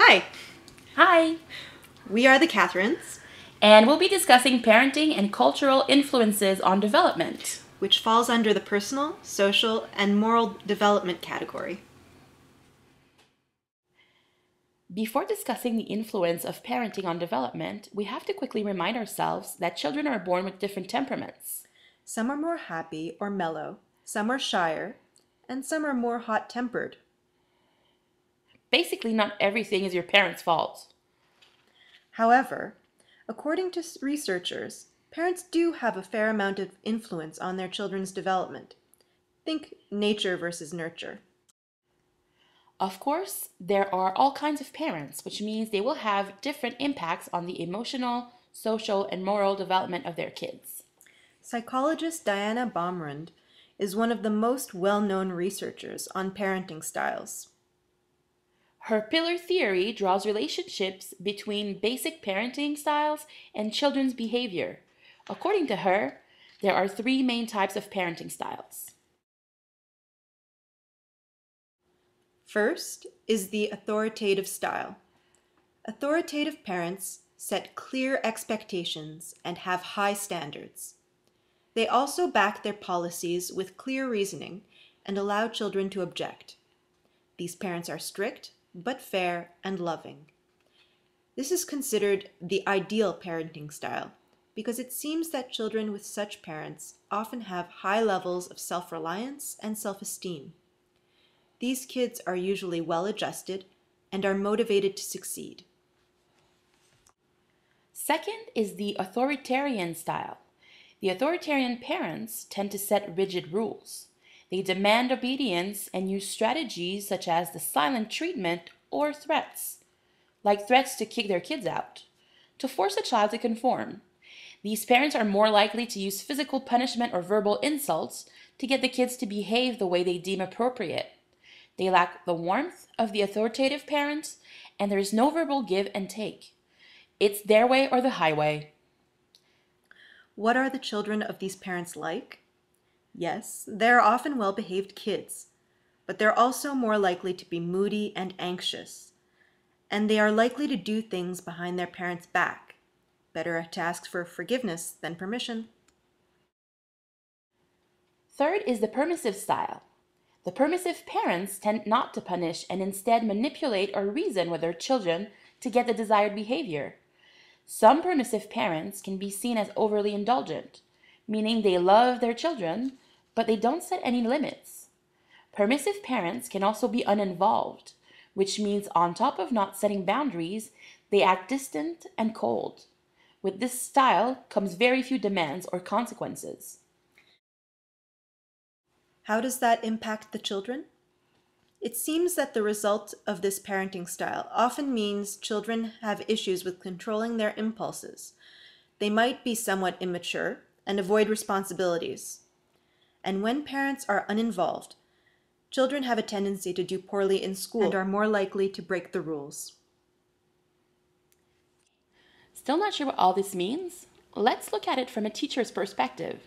Hi, Hi, we are the Catherines, and we'll be discussing parenting and cultural influences on development. which falls under the personal, social, and moral development category. Before discussing the influence of parenting on development, we have to quickly remind ourselves that children are born with different temperaments. Some are more happy or mellow, some are shyer, and some are more hot-tempered. Basically, not everything is your parents' fault. However, according to researchers, parents do have a fair amount of influence on their children's development. Think nature versus nurture. Of course, there are all kinds of parents, which means they will have different impacts on the emotional, social, and moral development of their kids. Psychologist Diana Baumrind is one of the most well-known researchers on parenting styles. Her pillar theory draws relationships between basic parenting styles and children's behavior. According to her, there are three main types of parenting styles. First is the authoritative style. Authoritative parents set clear expectations and have high standards. They also back their policies with clear reasoning and allow children to object. These parents are strict, but fair and loving. This is considered the ideal parenting style because it seems that children with such parents often have high levels of self-reliance and self-esteem. These kids are usually well-adjusted and are motivated to succeed. Second is the authoritarian style. The authoritarian parents tend to set rigid rules. They demand obedience and use strategies such as the silent treatment or threats, like threats to kick their kids out, to force a child to conform. These parents are more likely to use physical punishment or verbal insults to get the kids to behave the way they deem appropriate. They lack the warmth of the authoritative parents, and there is no verbal give and take. It's their way or the highway. What are the children of these parents like? Yes, they're often well-behaved kids, but they're also more likely to be moody and anxious, and they are likely to do things behind their parents' back. Better to ask for forgiveness than permission. Third is the permissive style. The permissive parents tend not to punish and instead manipulate or reason with their children to get the desired behavior. Some permissive parents can be seen as overly indulgent, meaning they love their children, but they don't set any limits. Permissive parents can also be uninvolved, which means on top of not setting boundaries, they act distant and cold. With this style comes very few demands or consequences. How does that impact the children? It seems that the result of this parenting style often means children have issues with controlling their impulses. They might be somewhat immature and avoid responsibilities. And when parents are uninvolved, children have a tendency to do poorly in school and are more likely to break the rules. Still not sure what all this means? Let's look at it from a teacher's perspective.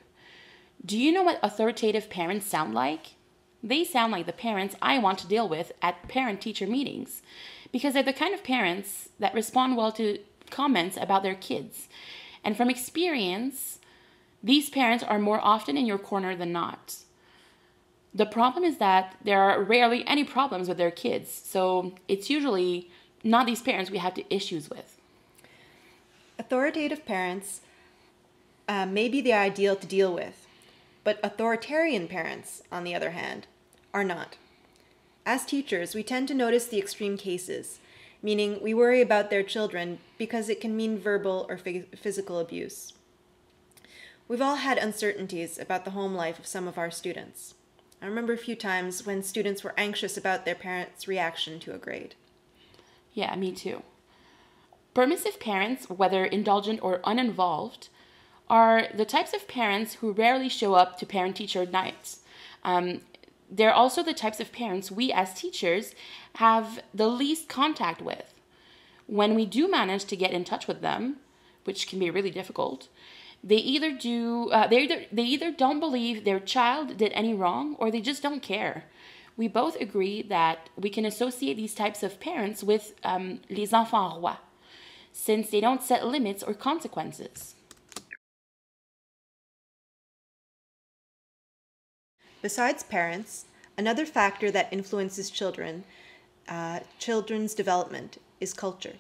Do you know what authoritative parents sound like? They sound like the parents I want to deal with at parent-teacher meetings because they're the kind of parents that respond well to comments about their kids. And from experience, these parents are more often in your corner than not. The problem is that there are rarely any problems with their kids, so it's usually not these parents we have issues with. Authoritative parents may be the ideal to deal with, but authoritarian parents, on the other hand, are not. As teachers, we tend to notice the extreme cases, meaning we worry about their children because it can mean verbal or physical abuse. We've all had uncertainties about the home life of some of our students. I remember a few times when students were anxious about their parents' reaction to a grade. Yeah, me too. Permissive parents, whether indulgent or uninvolved, are the types of parents who rarely show up to parent-teacher nights. They're also the types of parents we as teachers have the least contact with. When we do manage to get in touch with them, which can be really difficult, they either don't believe their child did any wrong or they just don't care. We both agree that we can associate these types of parents with les enfants rois, since they don't set limits or consequences. Besides parents, another factor that influences children's development is culture.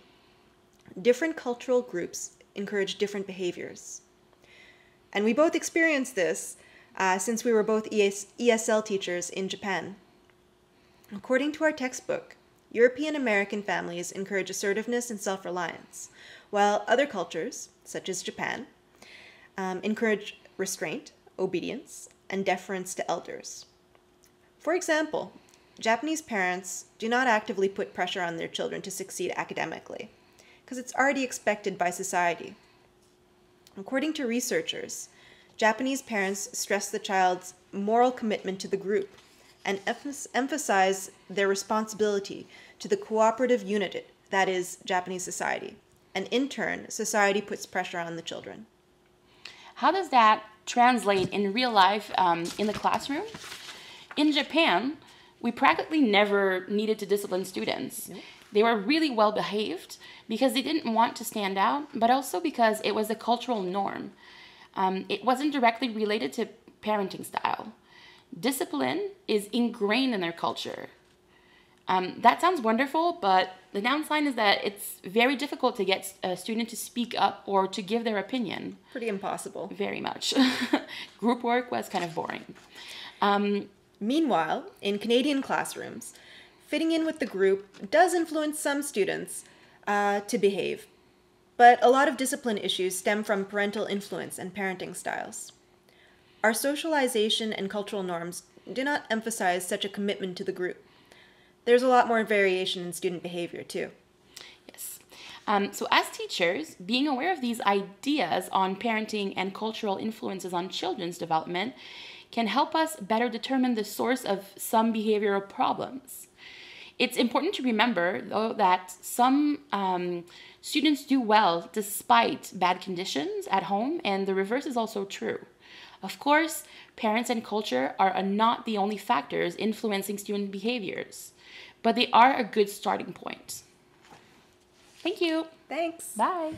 Different cultural groups encourage different behaviors. And we both experienced this since we were both ESL teachers in Japan. According to our textbook, European American families encourage assertiveness and self-reliance, while other cultures, such as Japan, encourage restraint, obedience, and deference to elders. For example, Japanese parents do not actively put pressure on their children to succeed academically, because it's already expected by society. According to researchers, Japanese parents stress the child's moral commitment to the group and emphasize their responsibility to the cooperative unit that is Japanese society. And in turn, society puts pressure on the children. How does that translate in real life in the classroom? In Japan, we practically never needed to discipline students. Nope. They were really well behaved because they didn't want to stand out, but also because it was a cultural norm. It wasn't directly related to parenting style. Discipline is ingrained in their culture. That sounds wonderful, but the downside is that it's very difficult to get a student to speak up or to give their opinion. Pretty impossible. Very much. Group work was kind of boring. Meanwhile, in Canadian classrooms, fitting in with the group does influence some students to behave, but a lot of discipline issues stem from parental influence and parenting styles. Our socialization and cultural norms do not emphasize such a commitment to the group. There's a lot more variation in student behavior, too. Yes. So as teachers, being aware of these ideas on parenting and cultural influences on children's development can help us better determine the source of some behavioral problems. It's important to remember, though, that some students do well despite bad conditions at home, and the reverse is also true. Of course, parents and culture are not the only factors influencing student behaviors, but they are a good starting point. Thank you. Thanks. Bye.